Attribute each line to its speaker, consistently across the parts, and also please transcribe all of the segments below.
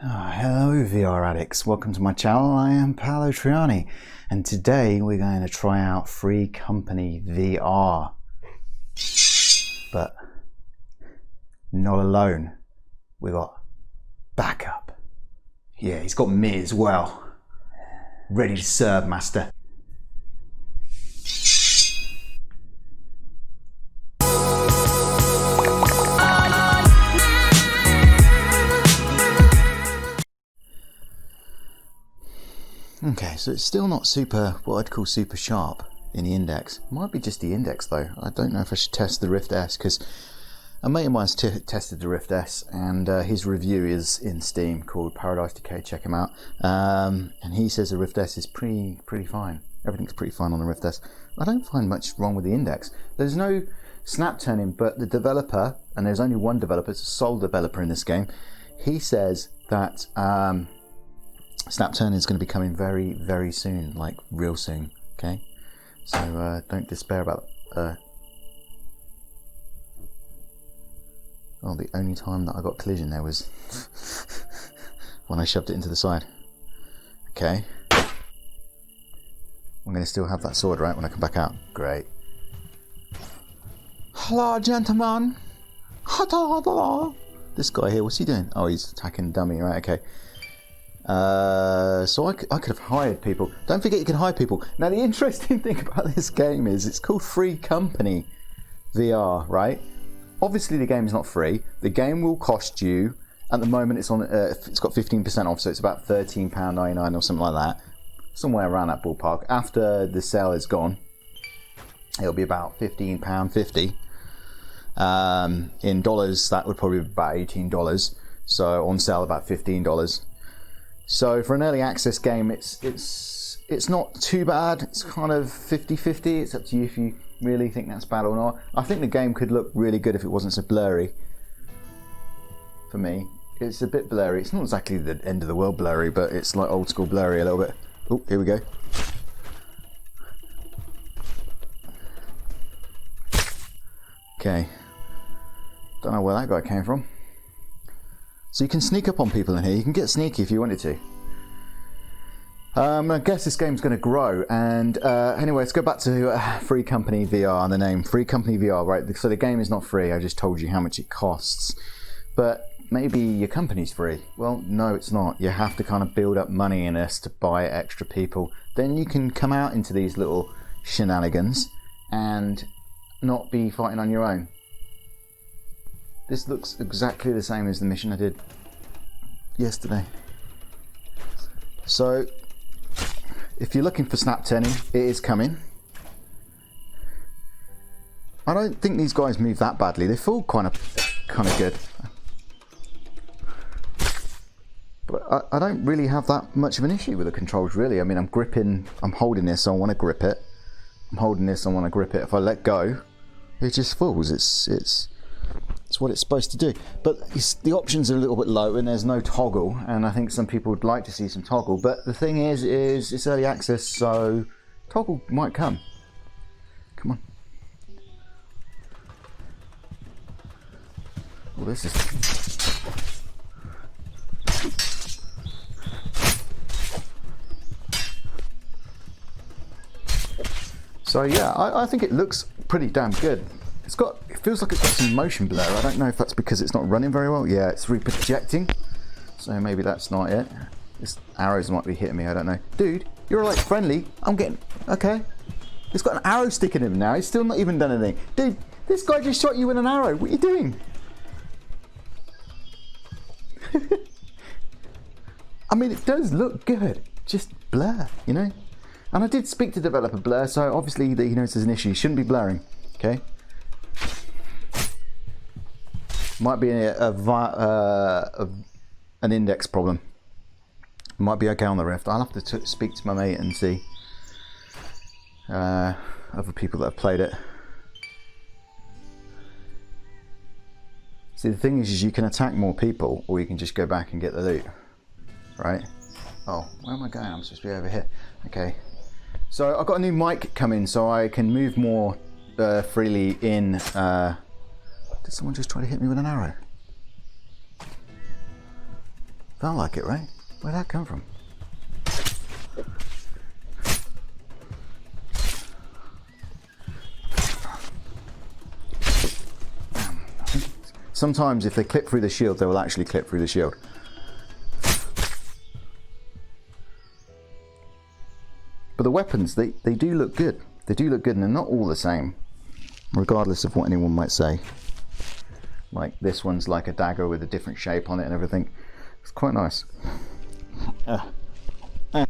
Speaker 1: Hello VR addicts, welcome to my channel. I am Paolo Trianni and today we're going to try out Free Company VR. But not alone, we got backup. Yeah, he's got me as well. Ready to serve, master. Okay, so it's still not super, what I'd call super sharp in the index. Might be just the index though. I don't know if I should test the Rift S because a mate of mine's tested the Rift S and his review is in Steam called Paradise Decay, check him out. And he says the Rift S is pretty fine. Everything's pretty fine on the Rift S. I don't find much wrong with the index. There's no snap turning, but the developer, and there's only one developer, it's a sole developer in this game, he says that snap turning is going to be coming very soon, like real soon. Okay, so don't despair about oh, the only time that I got collision there was when I shoved it into the side. Okay, I'm going to still have that sword right when I come back out. Great. Hello gentlemen. This guy here, what's he doing? Oh, he's attacking dummy, right? Okay. So I could have hired people. Don't forget you can hire people. Now the interesting thing about this game is it's called Free Company VR, right? Obviously the game is not free. The game will cost you, at the moment it's on. It's got 15% off, so it's about £13.99 or something like that, somewhere around that ballpark. After the sale is gone, it'll be about £15.50. In dollars, that would probably be about $18. So on sale about $15. So for an early access game, it's not too bad. It's kind of 50-50. It's up to you if you really think that's bad or not. I think the game could look really good if it wasn't so blurry. For me, it's a bit blurry. It's not exactly the end of the world blurry, but it's like old school blurry a little bit. Oh, here we go. Okay. Don't know where that guy came from. So you can sneak up on people in here. You can get sneaky if you wanted to. I guess this game's going to grow. And anyway, let's go back to Free Company VR and the name. Free Company VR, right? So the game is not free. I just told you how much it costs. But maybe your company's free. Well, no, it's not. You have to kind of build up money in this to buy extra people. Then you can come out into these little shenanigans and not be fighting on your own. This looks exactly the same as the mission I did yesterday. So, if you're looking for snap turning, it is coming. I don't think these guys move that badly. They feel kind of good. But I don't really have that much of an issue with the controls, really. I mean, I'm holding this, so I want to grip it. I'm holding this, I want to grip it. If I let go, it just falls. It's what it's supposed to do, but the options are a little bit low and there's no toggle, and I think some people would like to see some toggle, but the thing is it's early access, so toggle might come. Come on. Well, this is... So yeah, I think it looks pretty damn good. It feels like it's got some motion blur. I don't know if that's because it's not running very well. Yeah, it's reprojecting. So maybe that's not it. This arrows might be hitting me, I don't know. Dude, you're like friendly. I'm getting, okay. It's got an arrow sticking in him now. He's still not even done anything. Dude, this guy just shot you with an arrow. What are you doing? I mean, it does look good. Just blur, you know? And I did speak to developer Blur, so obviously he knows there's an issue. He shouldn't be blurring, okay? Might be an index problem. Might be okay on the Rift. I'll have to speak to my mate and see other people that have played it. See, the thing is you can attack more people, or you can just go back and get the loot, right? Oh, where am I going? I'm supposed to be over here. Okay. So I've got a new mic coming, so I can move more freely in. Did someone just try to hit me with an arrow? Felt like it, right? Where'd that come from? Sometimes if they clip through the shield, they will actually clip through the shield. But the weapons, they do look good. They do look good, and they're not all the same, regardless of what anyone might say. Like this one's like a dagger with a different shape on it and everything. It's quite nice. Oh, I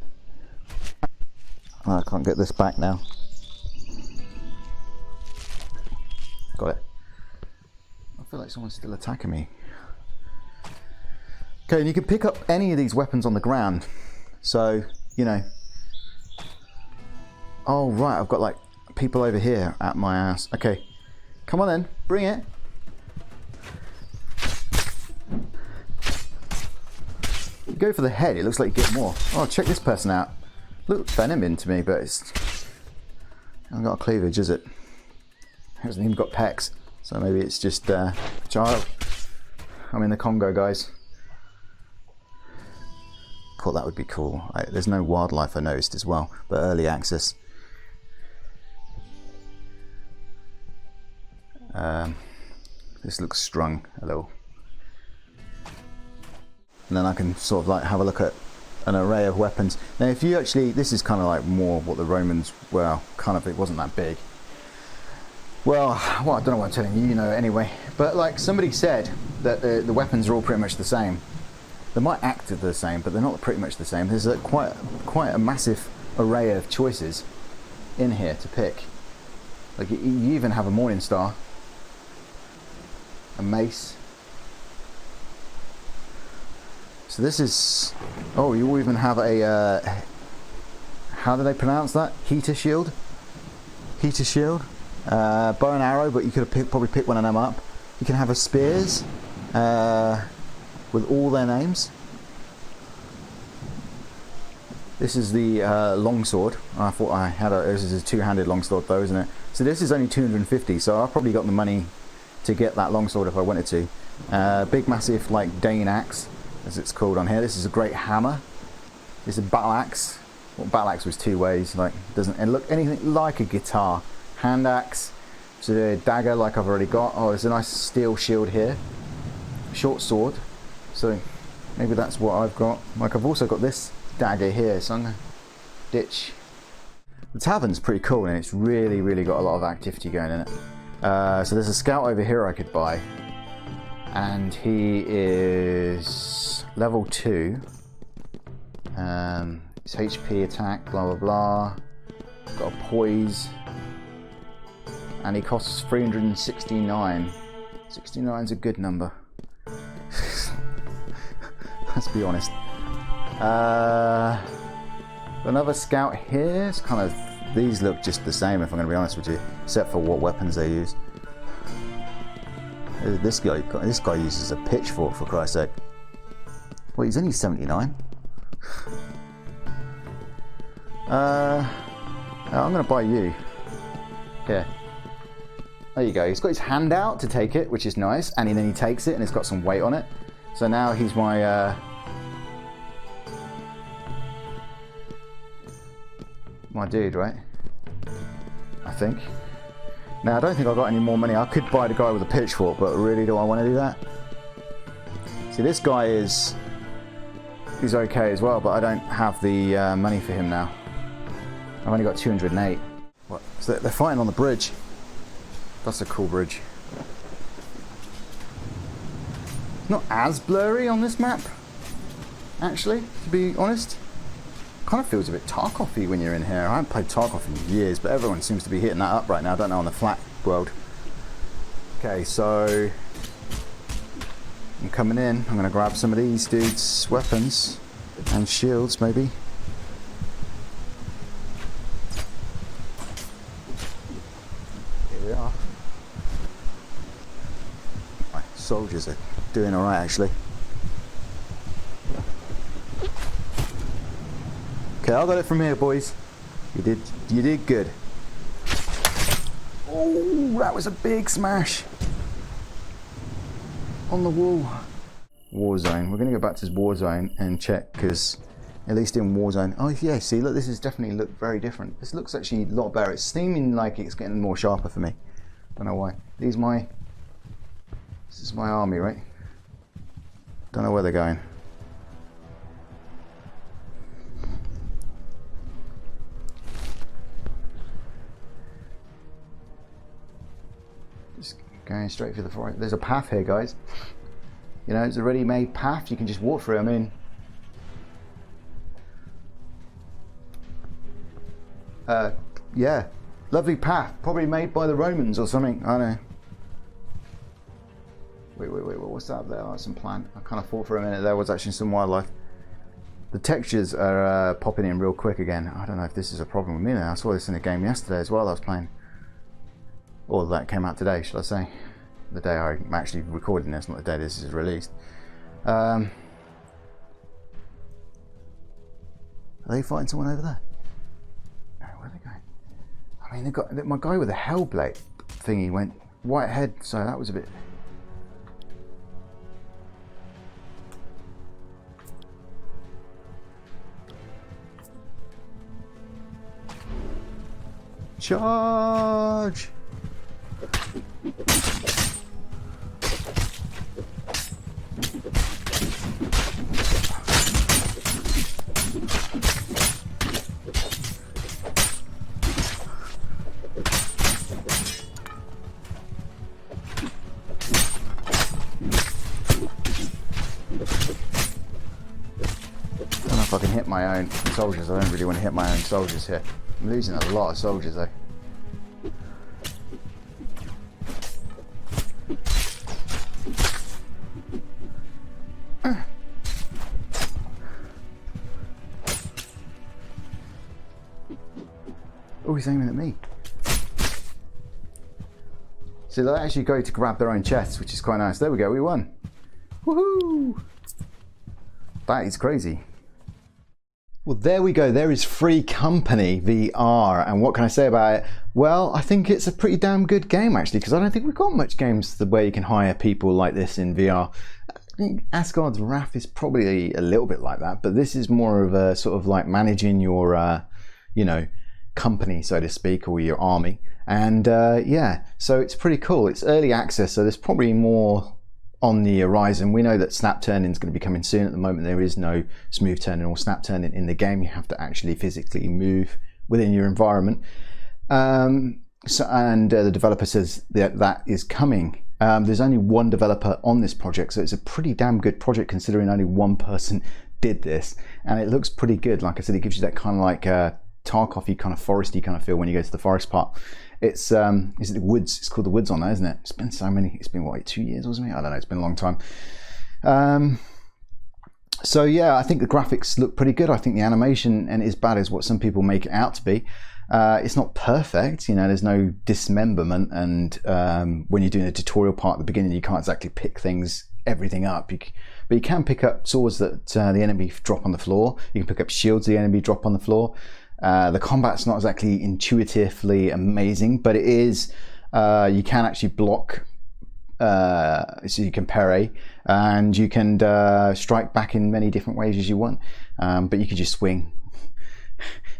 Speaker 1: can't get this back now. Got it. I feel like someone's still attacking me. Okay, and you can pick up any of these weapons on the ground. So, you know. Oh, right, I've got like people over here at my ass. Okay, come on then, bring it. You go for the head, it looks like you get more. Oh, check this person out. Look, venom into me, but it's... hasn't got a cleavage, is it? Hasn't even got pecs. So maybe it's just a child. I'm in the Congo, guys. Thought that would be cool. There's no wildlife, I noticed as well, but early access. This looks strung a little. And then I can sort of like have a look at an array of weapons. Now if you actually, this is kind of like more what the Romans, well, kind of, it wasn't that big. Well, I don't know what I'm telling you, you know anyway. But like somebody said that the weapons are all pretty much the same. They might act the same, but they're not pretty much the same. There's quite a massive array of choices in here to pick. Like you even have a Morning Star, a mace. So this is, oh, you even have a, how do they pronounce that? Heater shield? Heater shield? Bow and arrow, but you could have probably picked one of them up. You can have a spears with all their names. This is the longsword. I thought I had this is a two-handed longsword though, isn't it? So this is only 250, so I've probably got the money to get that longsword if I wanted to. Big massive like Dane axe, as it's called on here. This is a great hammer. This is a battle axe. Well, battle axe was two ways, like doesn't it look anything like a guitar. Hand axe, so a dagger like I've already got. Oh, there's a nice steel shield here. Short sword, so maybe that's what I've got. Like I've also got this dagger here, so I'm gonna ditch. The tavern's pretty cool and it's really got a lot of activity going in it. So there's a scout over here I could buy, and he is level 2. His HP, attack, blah blah blah. Got a poise. And he costs 369. 69's a good number. Let's be honest. Another scout here. It's kind of, these look just the same if I'm going to be honest with you, except for what weapons they use. This guy uses a pitchfork for Christ's sake. Well, he's only 79. I'm going to buy you. Here. There you go. He's got his hand out to take it, which is nice, and then he takes it, and it's got some weight on it. So now he's my my dude, right? I think. Now I don't think I've got any more money. I could buy the guy with a pitchfork, but really, do I want to do that? See, this guy is okay as well, but I don't have the money for him now. I've only got 208. What? So they're fighting on the bridge. That's a cool bridge. It's not as blurry on this map, actually, to be honest. Kind of feels a bit Tarkov-y when you're in here. I haven't played Tarkov in years, but everyone seems to be hitting that up right now. I don't know on the flat world. Okay, so I'm coming in. I'm going to grab some of these dudes' weapons and shields, maybe. Here we are. My soldiers are doing all right, actually. Okay, I got it from here, boys. You did good. Oh, that was a big smash on the wall. Warzone. We're going to go back to Warzone and check, because at least in Warzone, oh yeah, see, look, this is definitely look very different. This looks actually a lot better. It's seeming like it's getting more sharper for me. Don't know why. This is my army, right? Don't know where they're going. Just going straight for the forest. There's a path here, guys. You know, it's a ready-made path. You can just walk through. I mean, yeah, lovely path. Probably made by the Romans or something. I don't know. Wait, what's that up there? Oh, some plant. I kind of thought for a minute there was actually some wildlife. The textures are popping in real quick again. I don't know if this is a problem with me now. I saw this in a game yesterday as well I was playing. Or that came out today, should I say. The day I'm actually recording this, not the day this is released. Are they fighting someone over there? No, where are they going? I mean, they've got my guy with the Hellblade thingy went white head, so that was a bit. Charge! I can hit my own soldiers. I don't really want to hit my own soldiers here. I'm losing a lot of soldiers though. Oh, he's aiming at me. So they actually go to grab their own chests, which is quite nice. There we go, we won. Woohoo! That is crazy. Well, there we go. There is Free Company VR. And what can I say about it? Well, I think it's a pretty damn good game, actually, because I don't think we've got much games where you can hire people like this in VR. I think Asgard's Wrath is probably a little bit like that, but this is more of a sort of like managing your, you know, company, so to speak, or your army. And yeah, so it's pretty cool. It's early access, so there's probably more on the horizon. We know that snap turning is going to be coming soon. At the moment there is no smooth turning or snap turning in the game. You have to actually physically move within your environment. The developer says that is coming. There's only one developer on this project, so it's a pretty damn good project considering only one person did this, and it looks pretty good. Like I said, it gives you that kind of like Tarkov-y kind of foresty kind of feel when you go to the forest part. It's is it the woods? It's called the woods on there, isn't it? It's been so many. It's been what, like 2 years or something? I don't know. It's been a long time. So yeah, I think the graphics look pretty good. I think the animation ain't as bad as what some people make it out to be. It's not perfect, you know. There's no dismemberment, and when you're doing a tutorial part at the beginning, you can't exactly pick everything up. But you can pick up swords that the enemy drop on the floor. You can pick up shields the enemy drop on the floor. The combat's not exactly intuitively amazing, but it is, you can actually block, so you can parry, and you can strike back in many different ways as you want, but you can just swing.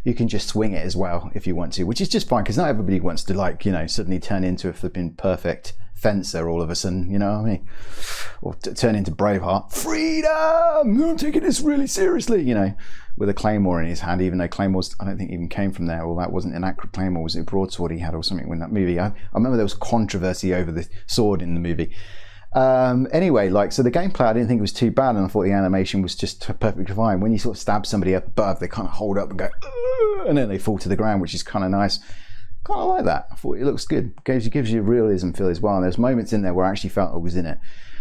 Speaker 1: You can just swing it as well if you want to, which is just fine, because not everybody wants to, like, you know, suddenly turn into a flipping perfect fencer all of a sudden, you know what I mean? Or turn into Braveheart. Freedom! I'm taking this really seriously, you know, with a claymore in his hand, even though claymores, I don't think even came from there. Well, that wasn't an accurate claymore, was it a broadsword he had or something in that movie? I remember there was controversy over the sword in the movie. Anyway, like, so the gameplay, I didn't think it was too bad, and I thought the animation was just perfectly fine. When you sort of stab somebody up above, they kind of hold up and go, and then they fall to the ground, which is kind of nice. Kind of like that. I thought it looks good. Gives you a realism feel as well. And there's moments in there where I actually felt I was in it.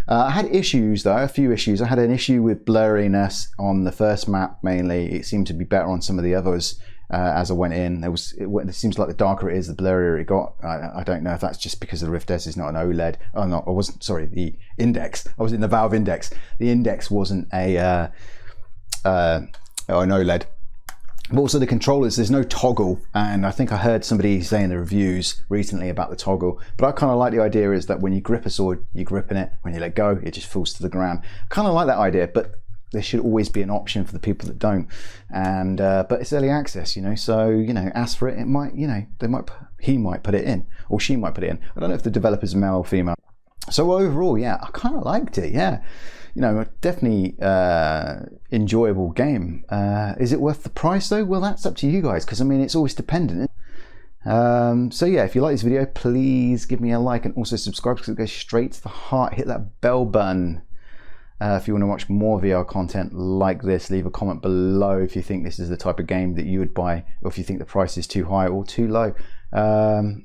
Speaker 1: I had issues though, a few issues. I had an issue with blurriness on the first map mainly. It seemed to be better on some of the others as I went in. It seems like the darker it is, the blurrier it got. I don't know if that's just because the Rift S is not an OLED. Oh no, I wasn't. Sorry, the Index. I was in the Valve Index. The Index wasn't an OLED. But also the controllers, there's no toggle, and I think I heard somebody say in the reviews recently about the toggle, but I kind of like the idea is that when you grip a sword, you're gripping it. When you let go, it just falls to the ground. Kind of like that idea, but there should always be an option for the people that don't. And but it's early access, you know, so, you know, ask for it. It might, you know, he might put it in, or she might put it in. I don't know if the developer's male or female. So overall, yeah, I kind of liked it, yeah. You know, definitely enjoyable game. Is it worth the price though? Well, that's up to you guys, because I mean, it's always dependent. So yeah, if you like this video, please give me a like and also subscribe, because it goes straight to the heart. Hit that bell button. If you want to watch more VR content like this, leave a comment below if you think this is the type of game that you would buy, or if you think the price is too high or too low.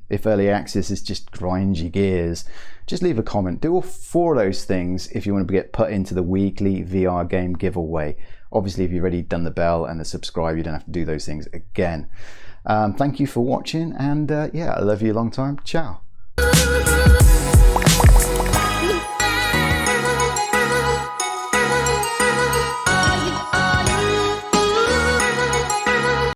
Speaker 1: If early access is just grinds your gears, just leave a comment. Do all 4 of those things if you want to get put into the weekly VR game giveaway. Obviously, if you've already done the bell and the subscribe, you don't have to do those things again. Thank you for watching, and yeah, I love you a long time. Ciao.